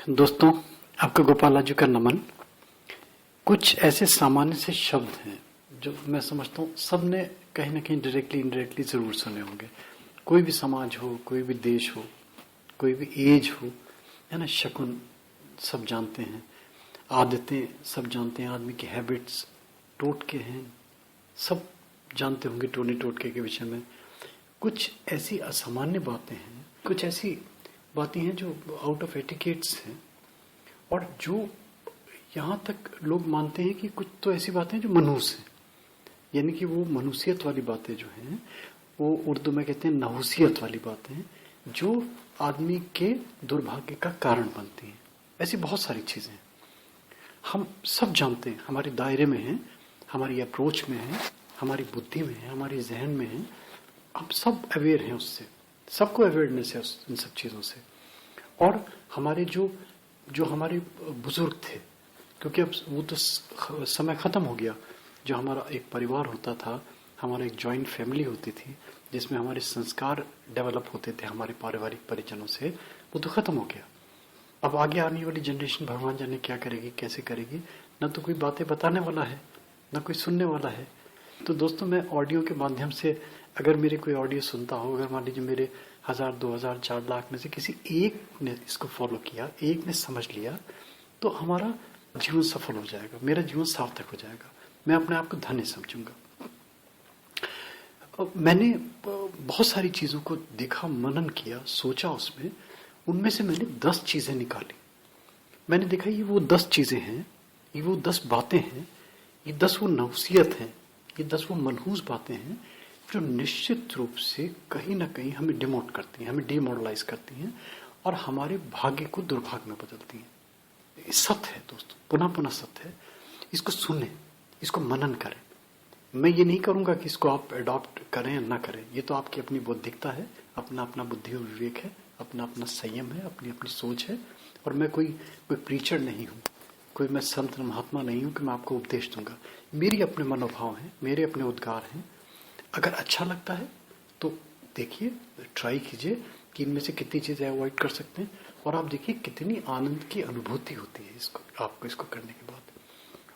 दोस्तों, आपका गोपाल राजू का नमन। कुछ ऐसे सामान्य से शब्द हैं जो मैं समझता हूँ सबने कहीं ना कहीं डायरेक्टली इनडायरेक्टली जरूर सुने होंगे। कोई भी समाज हो, कोई भी देश हो, कोई भी एज हो, है ना। शकुन सब जानते हैं, आदतें सब जानते हैं, आदमी की हैबिट्स, टोटके हैं, सब जानते होंगे टोनी टोटके के विषय में। कुछ ऐसी असामान्य बातें हैं, कुछ ऐसी बातें हैं जो आउट ऑफ एटिकेट्स हैं, और जो यहाँ तक लोग मानते हैं कि कुछ तो ऐसी बातें हैं जो मनहूस हैं, यानी कि वो मनुष्यत वाली बातें जो हैं वो उर्दू में कहते हैं नहुसियत वाली बातें हैं, जो आदमी के दुर्भाग्य का कारण बनती हैं। ऐसी बहुत सारी चीजें हम सब जानते हैं, हमारे दायरे में हैं, हमारी अप्रोच में है, हमारी बुद्धि में है, हमारे जहन में है। हम सब अवेयर हैं उससे, सबको अवेयरनेस है इन सब चीजों से। और हमारे जो हमारे बुजुर्ग थे, क्योंकि अब वो तो समय खत्म हो गया, जो हमारा एक परिवार होता था, हमारा एक जॉइंट फैमिली होती थी जिसमें हमारे संस्कार डेवलप होते थे हमारे पारिवारिक परिजनों से, वो तो खत्म हो गया। अब आगे आने वाली जनरेशन भगवान जाने क्या करेगी, कैसे करेगी। न तो कोई बातें बताने वाला है, न कोई सुनने वाला है। तो दोस्तों, मैं ऑडियो के माध्यम से, अगर मेरे कोई ऑडियो सुनता हो, अगर मान लीजिए मेरे 1000, 2000, 4 लाख में से किसी एक ने इसको फॉलो किया, एक ने समझ लिया, तो हमारा जीवन सफल हो जाएगा, मेरा जीवन सार्थक हो जाएगा, मैं अपने आप को धन्य समझूंगा। मैंने बहुत सारी चीजों को देखा, मनन किया, सोचा उसमें, उनमें से मैंने 10 चीजें निकाली। मैंने देखा ये वो 10 चीजें हैं, ये वो 10 बातें हैं, ये 10 वो नहुसियत हैं, ये 10 वो मनहूस बातें हैं जो निश्चित रूप से कहीं ना कहीं हमें डिमोट करती हैं, हमें डिमोरलाइज करती हैं और हमारे भाग्य को दुर्भाग्य में बदलती हैं। ये सत्य है दोस्तों, पुनः पुनः सत्य है। इसको सुने, इसको मनन करें। मैं ये नहीं करूंगा कि इसको आप अडॉप्ट करें या ना करें, ये तो आपकी अपनी बौद्धिकता है, अपना अपना बुद्धि और विवेक है, अपना अपना संयम है, अपनी अपनी सोच है। और मैं कोई प्रीचर नहीं हूँ, कोई मैं संत महात्मा नहीं हूँ कि मैं आपको उपदेश दूंगा। मेरी अपने मनोभाव हैं, मेरे अपने उद्गार हैं। अगर अच्छा लगता है तो देखिए, ट्राई कीजिए कि इनमें से कितनी चीजें अवॉइड कर सकते हैं, और आप देखिए कितनी आनंद की अनुभूति होती है आपको इसको करने के बाद।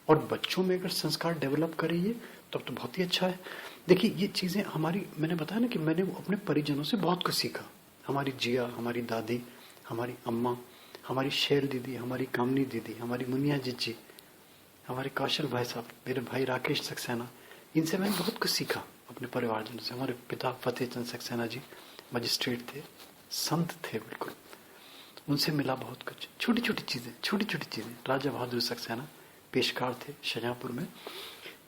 और बच्चों में अगर संस्कार डेवलप करिए तब तो बहुत ही अच्छा है। देखिए ये चीजें हमारी, मैंने बताया ना कि मैंने अपने परिजनों से बहुत कुछ सीखा। हमारी जिया, हमारी दादी, हमारी अम्मा, हमारी शैल दीदी, हमारी कामनी दीदी, हमारी मुनिया जी, हमारे कौशल भाई साहब, मेरे भाई राकेश सक्सेना, इनसे मैंने बहुत कुछ सीखा अपने परिवारजनों से। हमारे पिता फतेह चंद सक्सेना जी मजिस्ट्रेट थे, संत थे बिल्कुल, उनसे मिला बहुत कुछ। छोटी छोटी चीजें। राजा बहादुर सक्सेना पेशकार थे शाहजहांपुर में।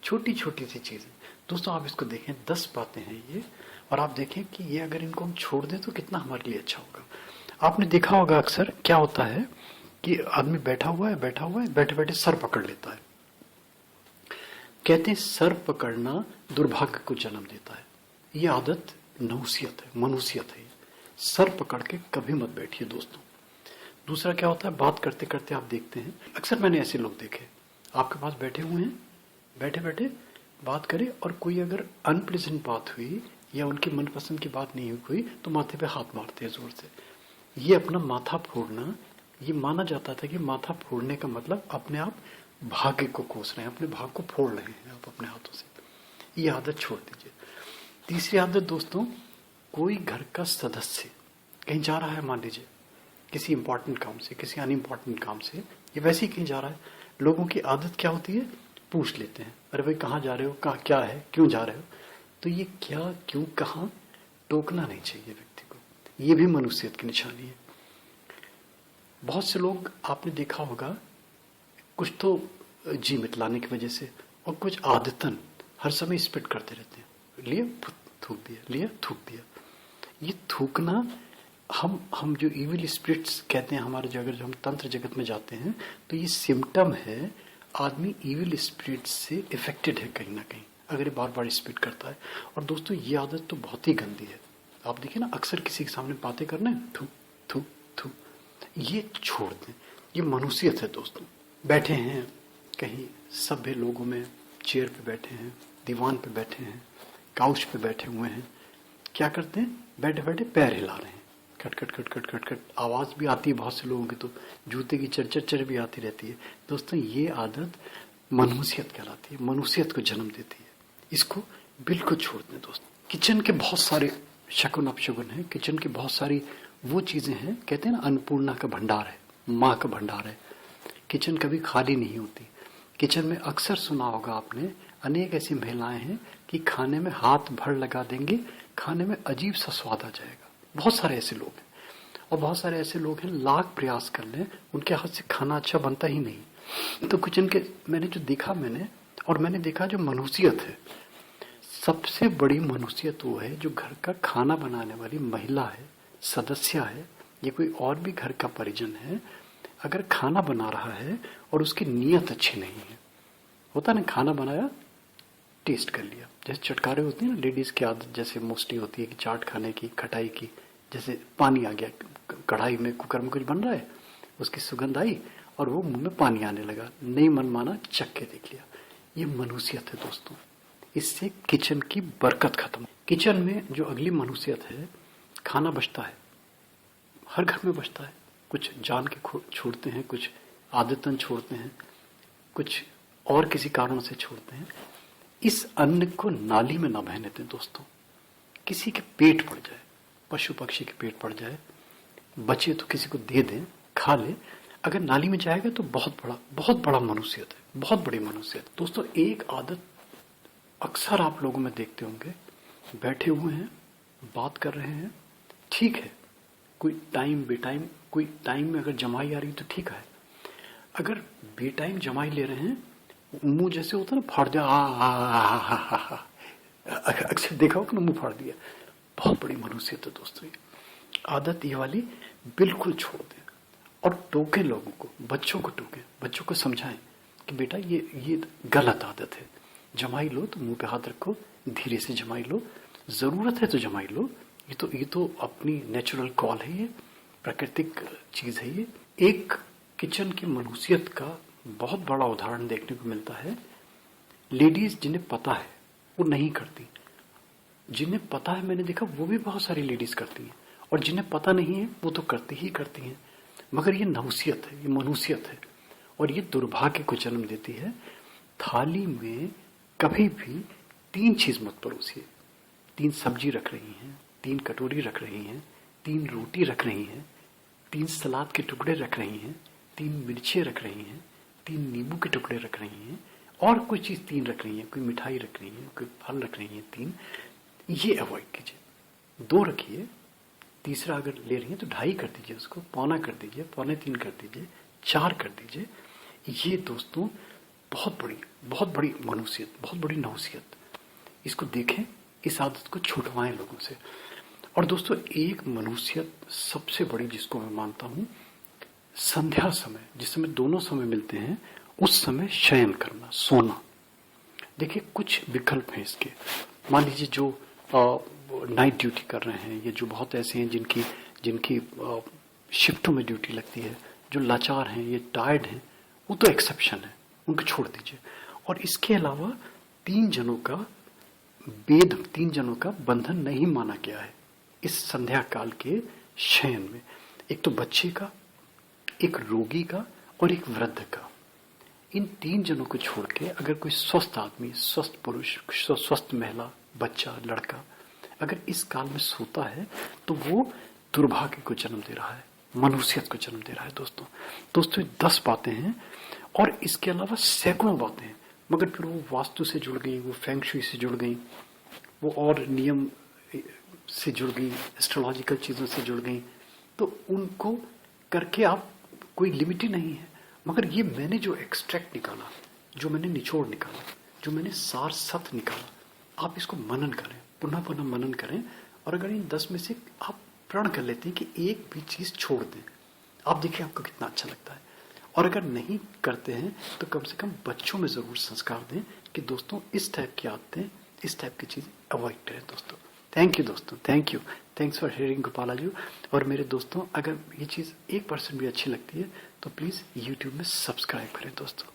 छोटी छोटी सी चीजें दोस्तों, आप इसको देखें, 10 बातें हैं ये, और आप देखें कि ये अगर इनको हम छोड़ दें तो कितना हमारे लिए अच्छा होगा। आपने देखा होगा अक्सर क्या होता है कि आदमी बैठा हुआ है, बैठे बैठे सर पकड़ लेता है। कहते हैं सर पकड़ना दुर्भाग्य को जन्म देता है। ये आदत नहुसियत है, मनुष्यत है। सर पकड़ के कभी मत बैठिए दोस्तों। दूसरा क्या होता है, बात करते करते आप देखते हैं, अक्सर मैंने ऐसे लोग देखे, आपके पास बैठे हुए हैं, बैठे बैठे बात करें, और कोई अगर अनप्लेजेंट बात हुई या उनकी मनपसंद की बात नहीं हुई कोई, तो माथे पे हाथ मारते हैं जोर से। ये अपना माथा फोड़ना, ये माना जाता था कि माथा फोड़ने का मतलब अपने आप भाग्य को कोस रहे हैं, अपने भाग को फोड़ रहे हैं आप अपने हाथों से। ये आदत छोड़ दीजिए। तीसरी आदत दोस्तों, कोई घर का सदस्य कहीं जा रहा है, मान लीजिए किसी इंपॉर्टेंट काम से, किसी अनइम्पॉर्टेंट काम से, ये वैसे ही कहीं जा रहा है, लोगों की आदत क्या होती है, पूछ लेते हैं, अरे भाई कहाँ जा रहे हो, कहाँ क्या है, क्यों जा रहे हो। तो ये क्या, क्यों, कहाँ, टोकना नहीं चाहिए व्यक्ति को। ये भी मनुष्यत की निशानी है। बहुत से लोग आपने देखा होगा, कुछ तो जी मितलाने की वजह से, और कुछ आदतन हर समय स्पिट करते रहते हैं, लिया थूक दिया, लिया थूक दिया। ये थूकना, हम जो इविल स्पिरिट्स कहते हैं हमारे जगह, जो हम तंत्र जगत में जाते हैं, तो ये सिम्टम है आदमी इविल स्पिरिट्स से इफेक्टेड है कहीं ना कहीं, अगर ये बार बार स्पिट करता है। और दोस्तों ये आदत तो बहुत ही गंदी है। आप देखिए ना, अक्सर किसी के सामने बातें करना है, थू थू थू, ये छोड़ दें। ये मनुष्यत है दोस्तों। बैठे हैं कहीं सभ्य लोगों में, चेयर पे बैठे हैं, दीवान पे बैठे हैं, काउच पे बैठे हुए हैं, क्या करते हैं, बैठे बैठे पैर हिला रहे हैं, खट खट खट खट खट खट आवाज़ भी आती है बहुत से लोगों की, तो जूते की चर भी आती रहती है। दोस्तों ये आदत मनुष्यत कहलाती है, मनुष्यत को जन्म देती है। इसको बिल्कुल छोड़ दें दोस्तों। किचन के बहुत सारे शगुन अपशगुन हैं, किचन की बहुत सारी वो चीज़ें हैं, कहते हैं ना अन्नपूर्णा का भंडार है, माँ का भंडार है। किचन कभी खाली नहीं होती। किचन में अक्सर सुना होगा आपने, अनेक ऐसी महिलाएं हैं कि खाने में हाथ भर लगा देंगे, खाने में अजीब सा स्वाद आ जाएगा। बहुत सारे ऐसे लोग हैं, और बहुत सारे ऐसे लोग हैं लाख प्रयास कर लें उनके हाथ से खाना अच्छा बनता ही नहीं। तो किचन के मैंने देखा जो मनुष्यत है, सबसे बड़ी मनुष्यत वो है जो घर का खाना बनाने वाली महिला है, सदस्य है, ये कोई और भी घर का परिजन है, अगर खाना बना रहा है और उसकी नीयत अच्छी नहीं है। होता ना, खाना बनाया, टेस्ट कर लिया, जैसे चटकारे होते हैं ना, लेडीज की आदत जैसे मोस्टली होती है कि चाट खाने की, खटाई की, जैसे पानी आ गया कढ़ाई में, कुकर में कुछ बन रहा है, उसकी सुगंध आई और वो मुंह में पानी आने लगा, नहीं मन माना, चख के देख लिया। ये मनुष्यत है दोस्तों, इससे किचन की बरकत खत्म। किचन में जो अगली मनुष्यत है, खाना बचता है, हर घर में बचता है, कुछ जान के छोड़ते हैं, कुछ आदतन छोड़ते हैं, कुछ और किसी कारणों से छोड़ते हैं। इस अन्न को नाली में ना बहने दें दोस्तों। किसी के पेट पड़ जाए, पशु पक्षी के पेट पड़ जाए, बचे तो किसी को दे दें, खा ले। अगर नाली में जाएगा तो बहुत बड़ा मनुष्यत है, बहुत बड़ी मनुष्यत। दोस्तों एक आदत अक्सर आप लोगों में देखते होंगे, बैठे हुए हैं, बात कर रहे हैं, ठीक है, कोई टाइम बेटाइम, कोई टाइम में अगर जमाई आ रही तो ठीक है, अगर बेटाइम जमाई ले रहे हैं, मुंह जैसे होता है ना, फाड़ दिया, अक्सर देखा होगा ना, मुंह फाड़ दिया, बहुत बड़ी मनुष्यत है दोस्तों। ये आदत ये वाली बिल्कुल छोड़ दें, और टोकें लोगों को, बच्चों को टोकें, बच्चों को समझाएं कि बेटा ये गलत आदत है। जमाई लो तो मुंह पे हाथ रखो, धीरे से जमाई लो, जरूरत है तो जमाई लो, ये तो अपनी नेचुरल कॉल है, ये प्राकृतिक चीज है। ये एक किचन की मनुष्यत का बहुत बड़ा उदाहरण देखने को मिलता है। लेडीज जिन्हें पता है वो नहीं करती, जिन्हें पता है मैंने देखा वो भी बहुत सारी लेडीज करती हैं, और जिन्हें पता नहीं है वो तो करती ही करती हैं। मगर ये नहुसियत है, ये मनुष्यत है, और ये दुर्भाग्य को जन्म देती है। थाली में कभी भी 3 चीज मत परोसिए। 3 सब्जी रख रही हैं, 3 कटोरी रख रही हैं, 3 रोटी रख रही हैं, 3 सलाद के टुकड़े रख रही हैं, 3 मिर्चें रख रही हैं, 3 नींबू के टुकड़े रख रही हैं, और कोई चीज 3 रख रही है, कोई मिठाई रख रही है, कोई फल रख रही है 3, ये अवॉइड कीजिए। 2 रखिए, तीसरा अगर ले रही है तो 2.5 कर दीजिए, उसको पौना कर दीजिए, 2.25 कर दीजिए, 4 कर दीजिए। ये दोस्तों बहुत बड़ी मनुष्यत, बहुत बड़ी नहुसियत। इसको देखें, इस आदत को छुटवाएं लोगों से। और दोस्तों एक मनुष्यत सबसे बड़ी जिसको मैं मानता हूं, संध्या समय, जिस समय दोनों समय मिलते हैं, उस समय शयन करना, सोना। देखिए कुछ विकल्प हैं इसके। मान लीजिए जो नाइट ड्यूटी कर रहे हैं, या जो बहुत ऐसे हैं जिनकी शिफ्टों में ड्यूटी लगती है, जो लाचार हैं, ये टायर्ड हैं, वो तो एक्सेप्शन है, उनको छोड़ दीजिए। और इसके अलावा 3 जनों का बंधन नहीं माना गया है इस संध्या काल के शयन में। एक तो बच्चे का, एक रोगी का, और एक वृद्ध का। इन 3 जनों को छोड़ के अगर कोई स्वस्थ आदमी, स्वस्थ पुरुष, स्वस्थ महिला, बच्चा, लड़का अगर इस काल में सोता है तो वो दुर्भाग्य को जन्म दे रहा है, मनुष्यत को जन्म दे रहा है। दोस्तों 10 बातें हैं, और इसके अलावा सैकड़ों बातें हैं, मगर फिर वो वास्तु से जुड़ गई, वो फेंग शुई से जुड़ गई, वो और नियम से जुड़ गई, एस्ट्रोलॉजिकल चीजों से जुड़ गई, तो उनको करके आप कोई लिमिट ही नहीं है। मगर ये मैंने जो एक्सट्रैक्ट निकाला, जो मैंने निचोड़ निकाला, जो मैंने सार सत निकाला, आप इसको मनन करें, पुनः पुनः मनन करें। और अगर इन 10 में से आप प्रण कर लेते हैं कि एक भी चीज छोड़ दें, आप देखिए आपको कितना अच्छा लगता है। और अगर नहीं करते हैं तो कम से कम बच्चों में जरूर संस्कार दें कि दोस्तों इस टाइप की आदतें, इस टाइप की चीजें अवॉइड करें दोस्तों। थैंक यू दोस्तों, थैंक्स फॉर हियरिंग गोपाला जी। और मेरे दोस्तों अगर ये चीज 1% भी अच्छी लगती है तो प्लीज YouTube में सब्सक्राइब करें दोस्तों।